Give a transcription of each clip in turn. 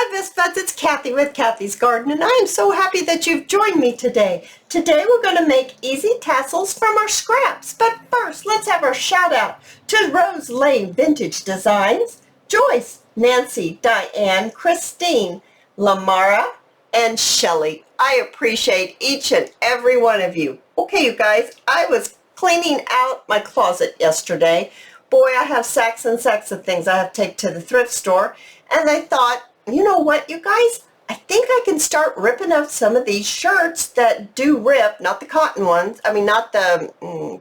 Hi Vispas, it's Cathy with Cathy's Garden, and I am so happy that you've joined me today. Today we're going to make easy tassels from our scraps. But first, let's have our shout out to Rose Lane Vintage Designs, Joyce, Nancy, Diane, Christine, Lamara, and Shelley. I appreciate each and every one of you. Okay, you guys, I was cleaning out my closet yesterday. Boy, I have sacks and sacks of things I have to take to the thrift store, and I thought, you know what, you guys? I think I can start ripping out some of these shirts that do rip, not the cotton ones, I mean not the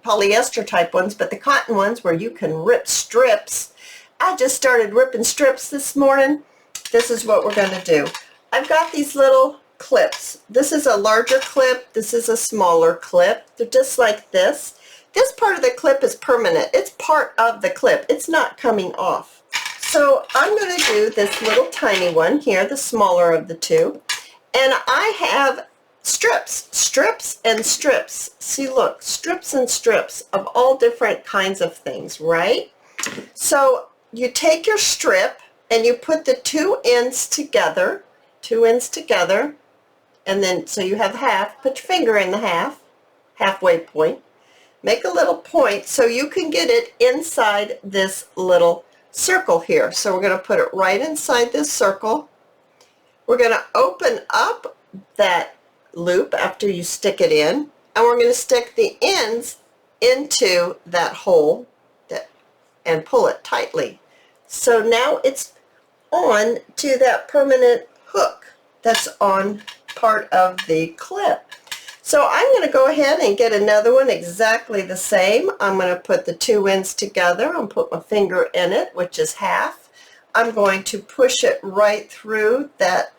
polyester type ones, but the cotton ones where you can rip strips. I just started ripping strips this morning. This is what we're going to do. I've got these little clips. This is a larger clip, this is a smaller clip. They're just like this. This part of the clip is permanent. It's part of the clip. It's not coming off. So I'm going to do this little tiny one here, the smaller of the two. And I have strips and strips. See, look, strips and strips of all different kinds of things, right? So you take your strip and you put the two ends together, and then so you have half. Put your finger in the halfway point. Make a little point so you can get it inside this little circle here. So we're going to put it right inside this circle. We're going to open up that loop after you stick it in, and we're going to stick the ends into that hole and pull it tightly. So now it's on to that permanent hook that's on part of the clip. So I'm going to go ahead and get another one exactly the same. I'm going to put the two ends together and put my finger in it, which is half. I'm going to push it right through that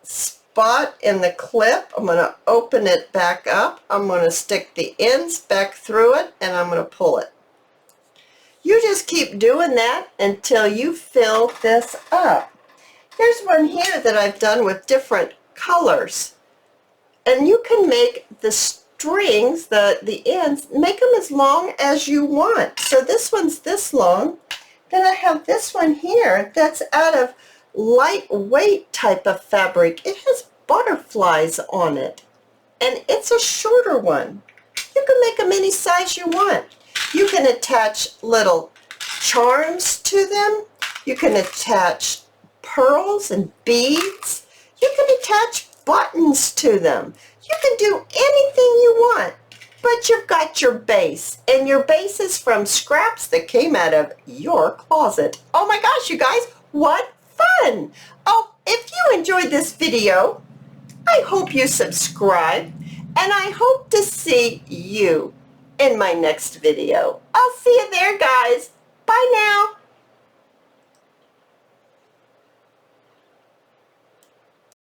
spot in the clip. I'm going to open it back up. I'm going to stick the ends back through it, and I'm going to pull it. You just keep doing that until you fill this up. Here's one here that I've done with different colors. And you can make the strings, the ends, make them as long as you want. So this one's this long. Then I have this one here that's out of lightweight type of fabric. It has butterflies on it. And it's a shorter one. You can make them any size you want. You can attach little charms to them. You can attach pearls and beads. You can attach buttons to them. You can do anything you want, but you've got your base, and your base is from scraps that came out of your closet. Oh my gosh, you guys, what fun! Oh, if you enjoyed this video, I hope you subscribe, and I hope to see you in my next video. I'll see you there, guys. Bye now.